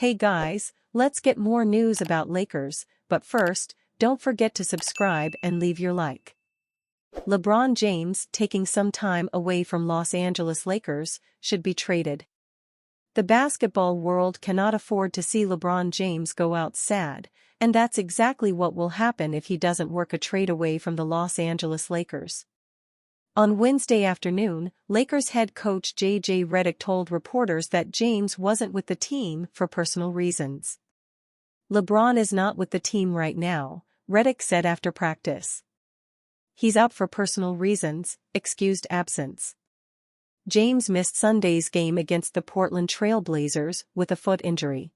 Hey guys, let's get more news about Lakers, but first, don't forget to subscribe and leave your like. LeBron James, taking some time away from Los Angeles Lakers, should be traded. The basketball world cannot afford to see LeBron James go out sad, and that's exactly what will happen if he doesn't work a trade away from the Los Angeles Lakers. On Wednesday afternoon, Lakers head coach J.J. Redick told reporters that James wasn't with the team for personal reasons. LeBron is not with the team right now, Redick said after practice. He's out for personal reasons, excused absence. James missed Sunday's game against the Portland Trail Blazers with a foot injury.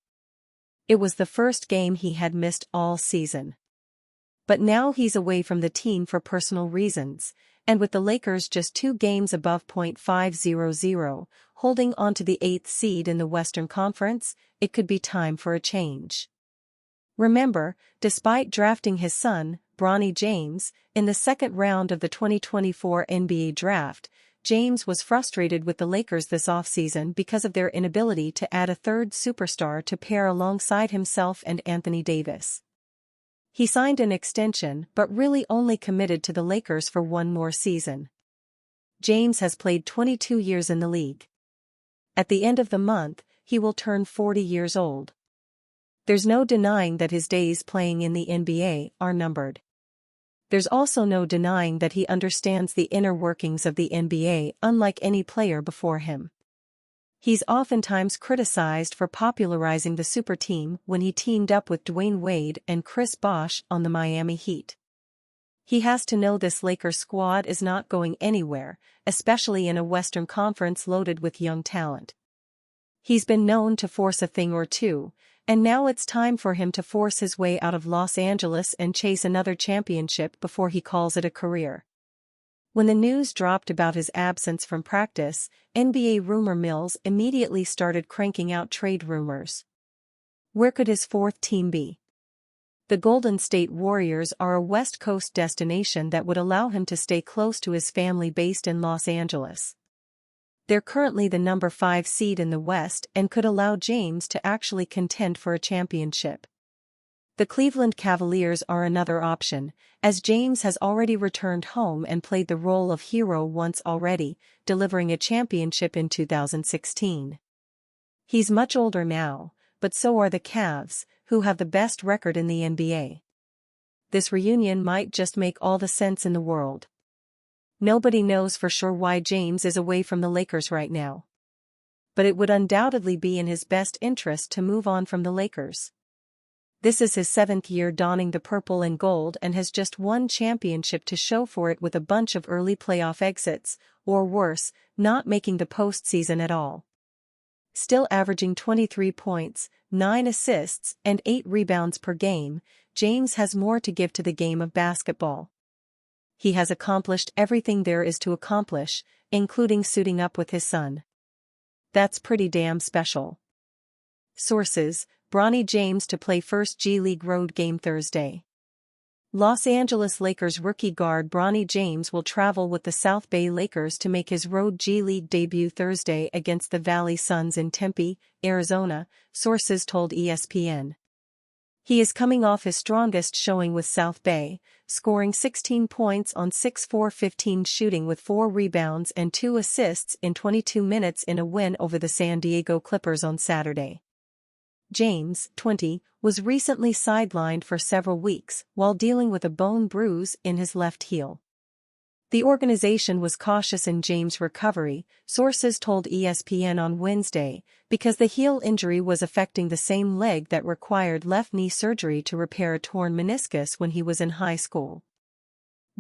It was the first game he had missed all season. But now he's away from the team for personal reasons, and with the Lakers just 2 games above .500, holding on to the 8th seed in the Western Conference, it could be time for a change. Remember, despite drafting his son, Bronny James, in the second round of the 2024 NBA Draft, James was frustrated with the Lakers this offseason because of their inability to add a third superstar to pair alongside himself and Anthony Davis. He signed an extension but really only committed to the Lakers for 1 more season. James has played 22 years in the league. At the end of the month, he will turn 40 years old. There's no denying that his days playing in the NBA are numbered. There's also no denying that he understands the inner workings of the NBA unlike any player before him. He's oftentimes criticized for popularizing the super team when he teamed up with Dwayne Wade and Chris Bosh on the Miami Heat. He has to know this Lakers squad is not going anywhere, especially in a Western Conference loaded with young talent. He's been known to force a thing or two, and now it's time for him to force his way out of Los Angeles and chase another championship before he calls it a career. When the news dropped about his absence from practice, NBA rumor mills immediately started cranking out trade rumors. Where could his 4th team be? The Golden State Warriors are a West Coast destination that would allow him to stay close to his family based in Los Angeles. They're currently the number 5 seed in the West and could allow James to actually contend for a championship. The Cleveland Cavaliers are another option, as James has already returned home and played the role of hero once already, delivering a championship in 2016. He's much older now, but so are the Cavs, who have the best record in the NBA. This reunion might just make all the sense in the world. Nobody knows for sure why James is away from the Lakers right now. But it would undoubtedly be in his best interest to move on from the Lakers. This is his 7th year donning the purple and gold and has just 1 championship to show for it with a bunch of early playoff exits, or worse, not making the postseason at all. Still averaging 23 points, 9 assists, and 8 rebounds per game, James has more to give to the game of basketball. He has accomplished everything there is to accomplish, including suiting up with his son. That's pretty damn special. Sources: Bronny James to play first G League road game Thursday. Los Angeles Lakers rookie guard Bronny James will travel with the South Bay Lakers to make his road G League debut Thursday against the Valley Suns in Tempe, Arizona, sources told ESPN. He is coming off his strongest showing with South Bay, scoring 16 points on 6-for-15 shooting with 4 rebounds and 2 assists in 22 minutes in a win over the San Diego Clippers on Saturday. James, 20, was recently sidelined for several weeks while dealing with a bone bruise in his left heel. The organization was cautious in James' recovery, sources told ESPN on Wednesday, because the heel injury was affecting the same leg that required left knee surgery to repair a torn meniscus when he was in high school.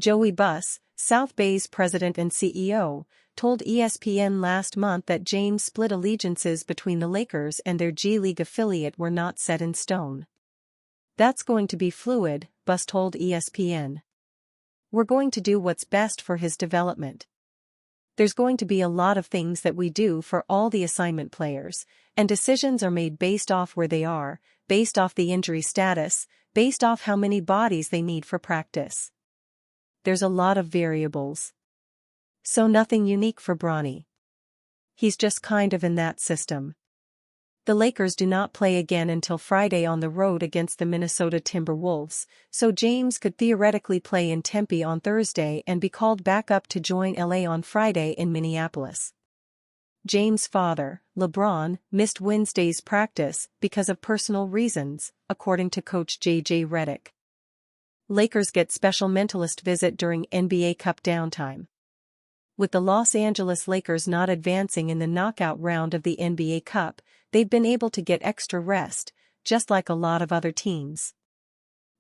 Joey Buss, South Bay's president and CEO, told ESPN last month that James' split allegiances between the Lakers and their G League affiliate were not set in stone. That's going to be fluid, Buss told ESPN. We're going to do what's best for his development. There's going to be a lot of things that we do for all the assignment players, and decisions are made based off where they are, based off the injury status, based off how many bodies they need for practice. There's a lot of variables. So nothing unique for Bronny. He's just kind of in that system. The Lakers do not play again until Friday on the road against the Minnesota Timberwolves, so James could theoretically play in Tempe on Thursday and be called back up to join LA on Friday in Minneapolis. James' father, LeBron, missed Wednesday's practice because of personal reasons, according to coach J.J. Redick. Lakers get special mentalist visit during NBA Cup downtime. With the Los Angeles Lakers not advancing in the knockout round of the NBA Cup, they've been able to get extra rest, just like a lot of other teams.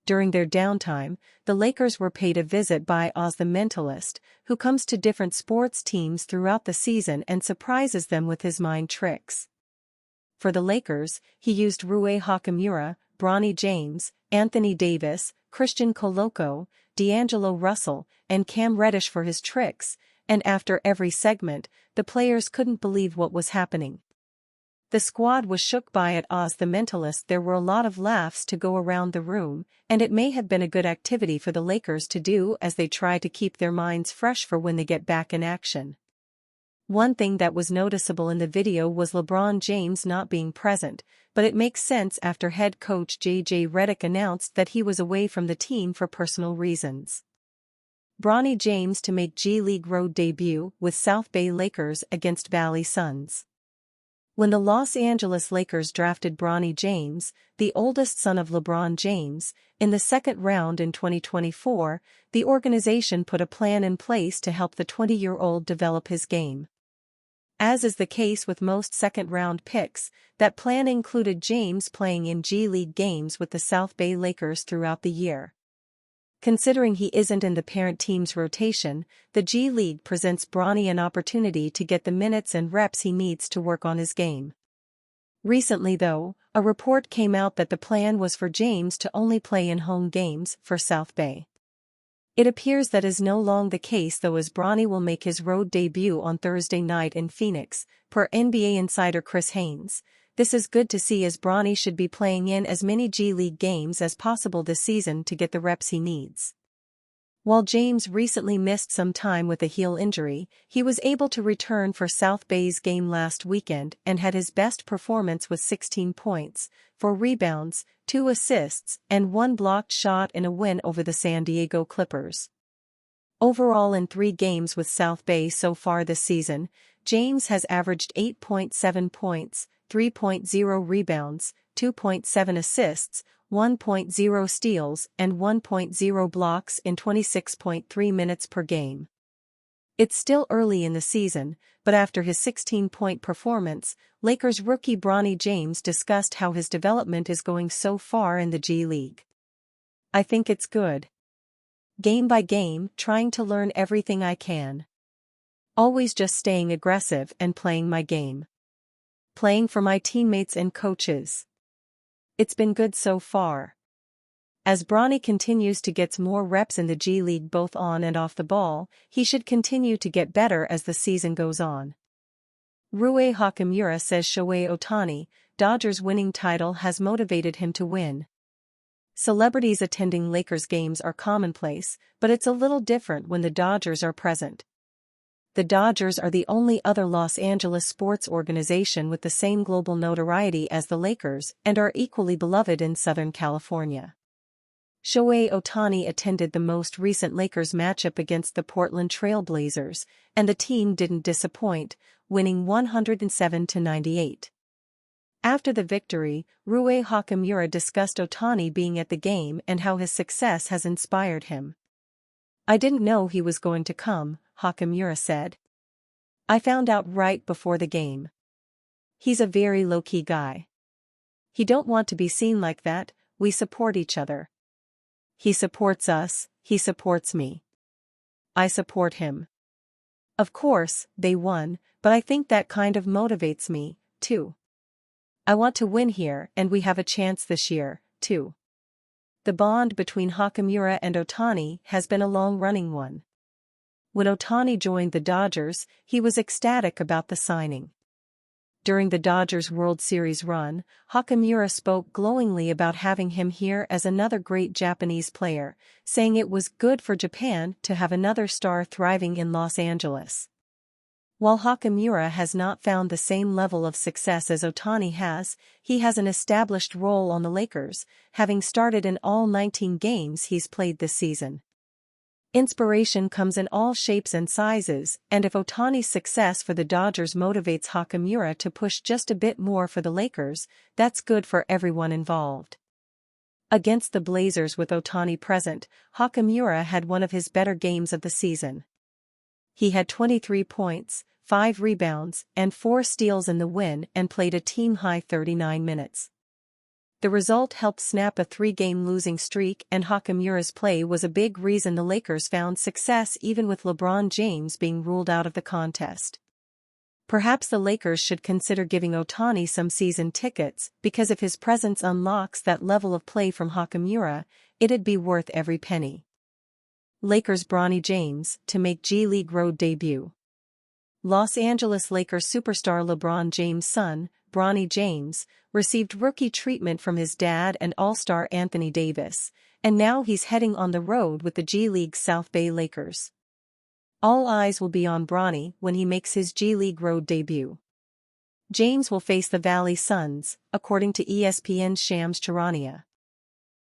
During their downtime, the Lakers were paid a visit by Oz the Mentalist, who comes to different sports teams throughout the season and surprises them with his mind tricks. For the Lakers, he used Rui Hachimura, Bronny James, Anthony Davis, Christian Koloko, D'Angelo Russell, and Cam Reddish for his tricks, and after every segment, the players couldn't believe what was happening. The squad was shook by it. Oz the Mentalist. There were a lot of laughs to go around the room, and it may have been a good activity for the Lakers to do as they try to keep their minds fresh for when they get back in action. One thing that was noticeable in the video was LeBron James not being present, but it makes sense after head coach J.J. Redick announced that he was away from the team for personal reasons. Bronny James to make G League road debut with South Bay Lakers against Valley Suns. When the Los Angeles Lakers drafted Bronny James, the oldest son of LeBron James, in the second round in 2024, the organization put a plan in place to help the 20-year-old develop his game. As is the case with most second-round picks, that plan included James playing in G League games with the South Bay Lakers throughout the year. Considering he isn't in the parent team's rotation, the G League presents Bronny an opportunity to get the minutes and reps he needs to work on his game. Recently though, a report came out that the plan was for James to only play in home games for South Bay. It appears that is no longer the case though, as Bronny will make his road debut on Thursday night in Phoenix, per NBA insider Chris Haynes. This is good to see, as Bronny should be playing in as many G League games as possible this season to get the reps he needs. While James recently missed some time with a heel injury, he was able to return for South Bay's game last weekend and had his best performance with 16 points, 4 rebounds, 2 assists, and 1 blocked shot in a win over the San Diego Clippers. Overall, in 3 games with South Bay so far this season, James has averaged 8.7 points, 3.0 rebounds, 2.7 assists, 1.0 steals, and 1.0 blocks in 26.3 minutes per game. It's still early in the season, but after his 16-point performance, Lakers rookie Bronny James discussed how his development is going so far in the G League. "I think it's good. Game by game, trying to learn everything I can. Always just staying aggressive and playing my game. Playing for my teammates and coaches. It's been good so far." As Bronny continues to get more reps in the G League both on and off the ball, he should continue to get better as the season goes on. Rui Hachimura says Shohei Ohtani, Dodgers' winning title has motivated him to win. Celebrities attending Lakers games are commonplace, but it's a little different when the Dodgers are present. The Dodgers are the only other Los Angeles sports organization with the same global notoriety as the Lakers and are equally beloved in Southern California. Shohei Ohtani attended the most recent Lakers matchup against the Portland Trail Blazers, and the team didn't disappoint, winning 107-98. After the victory, Rui Hachimura discussed Ohtani being at the game and how his success has inspired him. "I didn't know he was going to come," Hachimura said. "I found out right before the game. He's a very low-key guy. He don't want to be seen like that. We support each other. He supports us, he supports me. I support him. Of course, they won, but I think that kind of motivates me, too. I want to win here, and we have a chance this year, too." The bond between Hachimura and Ohtani has been a long-running one. When Ohtani joined the Dodgers, he was ecstatic about the signing. During the Dodgers' World Series run, Hachimura spoke glowingly about having him here as another great Japanese player, saying it was good for Japan to have another star thriving in Los Angeles. While Hachimura has not found the same level of success as Ohtani has, he has an established role on the Lakers, having started in all 19 games he's played this season. Inspiration comes in all shapes and sizes, and if Ohtani's success for the Dodgers motivates Hachimura to push just a bit more for the Lakers, that's good for everyone involved. Against the Blazers with Ohtani present, Hachimura had one of his better games of the season. He had 23 points, 5 rebounds, and 4 steals in the win and played a team-high 39 minutes. The result helped snap a 3-game losing streak, and Hachimura's play was a big reason the Lakers found success even with LeBron James being ruled out of the contest. Perhaps the Lakers should consider giving Ohtani some season tickets, because if his presence unlocks that level of play from Hachimura, it'd be worth every penny. Lakers' Bronny James to make G League road debut. Los Angeles Lakers superstar LeBron James' son, Bronny James, received rookie treatment from his dad and All-Star Anthony Davis, and now he's heading on the road with the G League's South Bay Lakers. All eyes will be on Bronny when he makes his G League road debut. James will face the Valley Suns, according to ESPN's Shams Charania.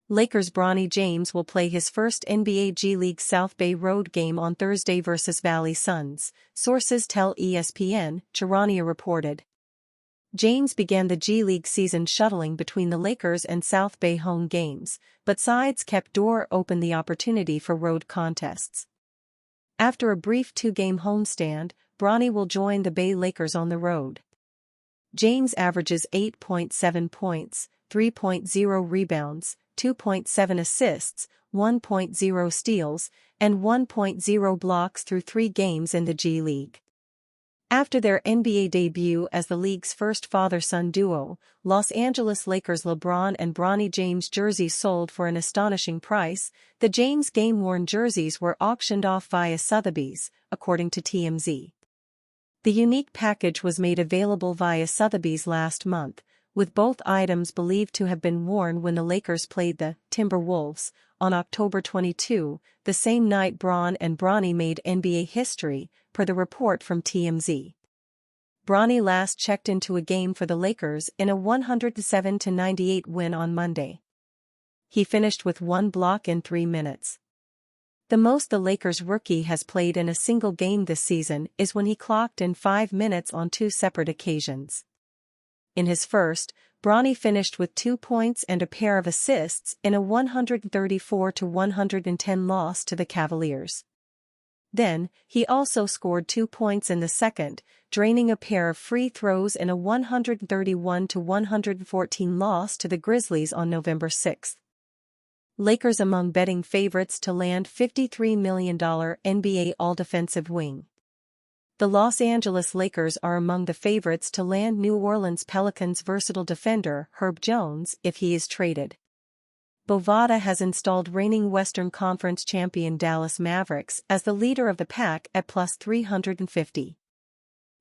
Lakers' Bronny James will play his first NBA G League South Bay road game on Thursday versus Valley Suns, sources tell ESPN, Charania reported. James began the G League season shuttling between the Lakers and South Bay home games, but sides kept door open the opportunity for road contests. After a brief 2-game homestand, Bronny will join the Bay Lakers on the road. James averages 8.7 points, 3.0 rebounds, 2.7 assists, 1.0 steals, and 1.0 blocks through 3 games in the G League. After their NBA debut as the league's first father-son duo, Los Angeles Lakers LeBron and Bronny James jerseys sold for an astonishing price. The James game-worn jerseys were auctioned off via Sotheby's, according to TMZ. The unique package was made available via Sotheby's last month, with both items believed to have been worn when the Lakers played the Timberwolves on October 22, the same night Bron and Bronny made NBA history, per the report from TMZ. Bronny last checked into a game for the Lakers in a 107-98 win on Monday. He finished with 1 block in 3 minutes. The most the Lakers rookie has played in a single game this season is when he clocked in 5 minutes on 2 separate occasions. In his first, Bronny finished with 2 points and a pair of assists in a 134-110 loss to the Cavaliers. Then, he also scored 2 points in the second, draining a pair of free throws in a 131-114 loss to the Grizzlies on November 6. Lakers among betting favorites to land $53 million NBA All-Defensive Wing. The Los Angeles Lakers are among the favorites to land New Orleans Pelicans versatile defender Herb Jones if he is traded. Bovada has installed reigning Western Conference champion Dallas Mavericks as the leader of the pack at plus 350.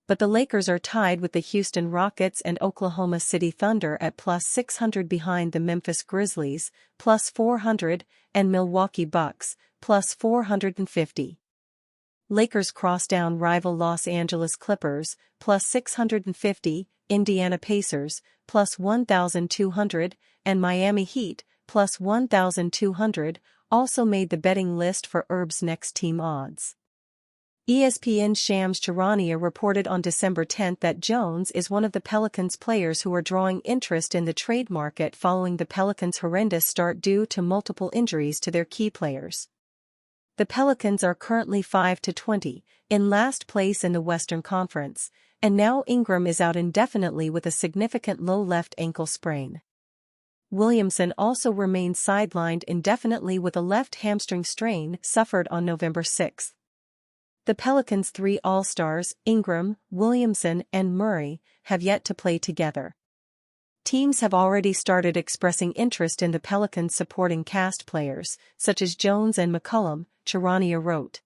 But the Lakers are tied with the Houston Rockets and Oklahoma City Thunder at plus 600 behind the Memphis Grizzlies, plus 400, and Milwaukee Bucks, plus 450. Lakers cross down rival Los Angeles Clippers, plus 650, Indiana Pacers, plus 1,200, and Miami Heat, plus 1,200, also made the betting list for Herb's next team odds. ESPN's Shams Charania reported on December 10 that Jones is one of the Pelicans players who are drawing interest in the trade market following the Pelicans' horrendous start due to multiple injuries to their key players. The Pelicans are currently 5-20, in last place in the Western Conference, and now Ingram is out indefinitely with a significant low left ankle sprain. Williamson also remains sidelined indefinitely with a left hamstring strain suffered on November 6. The Pelicans' 3 All-Stars, Ingram, Williamson, and Murray, have yet to play together. Teams have already started expressing interest in the Pelicans' supporting cast players, such as Jones and McCollum, Charania wrote.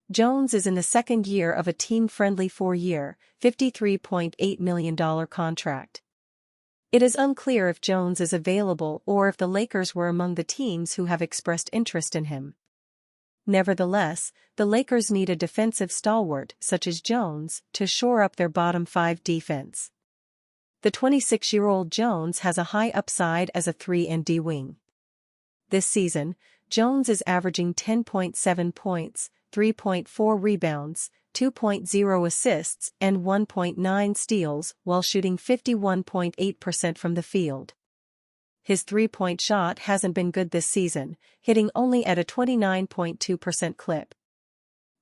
Jones is in the second year of a team-friendly 4-year, $53.8 million contract. It is unclear if Jones is available or if the Lakers were among the teams who have expressed interest in him. Nevertheless, the Lakers need a defensive stalwart such as Jones to shore up their bottom five defense. The 26-year-old Jones has a high upside as a 3-and-D wing. This season, Jones is averaging 10.7 points, 3.4 rebounds, 2.0 assists and 1.9 steals while shooting 51.8% from the field. His three-point shot hasn't been good this season, hitting only at a 29.2% clip.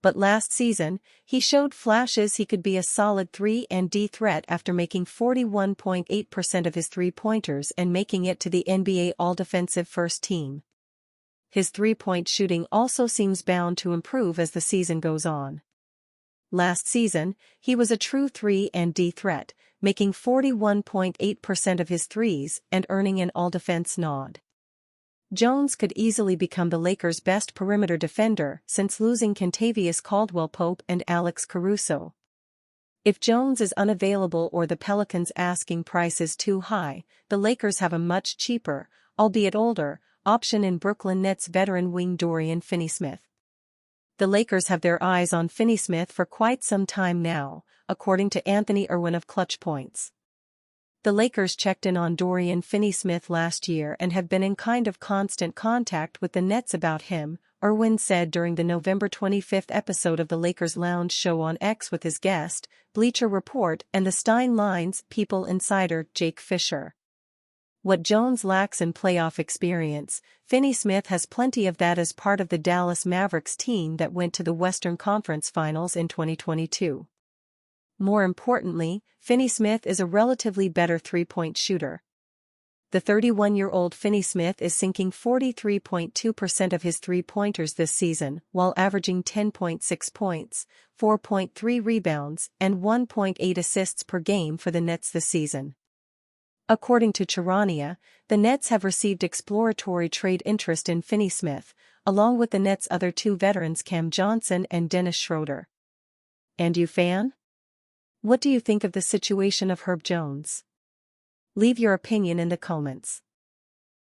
But last season, he showed flashes he could be a solid 3-and-D threat after making 41.8% of his three-pointers and making it to the NBA All-Defensive First Team. His three-point shooting also seems bound to improve as the season goes on. Last season, he was a true 3-and-D threat, making 41.8% of his threes and earning an all-defense nod. Jones could easily become the Lakers' best perimeter defender since losing Kentavious Caldwell-Pope and Alex Caruso. If Jones is unavailable or the Pelicans' asking price is too high, the Lakers have a much cheaper, albeit older, option in Brooklyn Nets veteran wing Dorian Finney-Smith. The Lakers have their eyes on Finney-Smith for quite some time now, according to Anthony Irwin of Clutch Points. The Lakers checked in on Dorian Finney-Smith last year and have been in kind of constant contact with the Nets about him, Irwin said during the November 25 episode of the Lakers Lounge show on X with his guest, Bleacher Report and the Stein Line's People insider Jake Fisher. What Jones lacks in playoff experience, Finney-Smith has plenty of that as part of the Dallas Mavericks team that went to the Western Conference Finals in 2022. More importantly, Finney-Smith is a relatively better three-point shooter. The 31-year-old Finney-Smith is sinking 43.2% of his three-pointers this season while averaging 10.6 points, 4.3 rebounds and 1.8 assists per game for the Nets this season. According to Charania, the Nets have received exploratory trade interest in Finney-Smith, along with the Nets' other two veterans Cam Johnson and Dennis Schroeder. And you fan? What do you think of the situation of Herb Jones? Leave your opinion in the comments.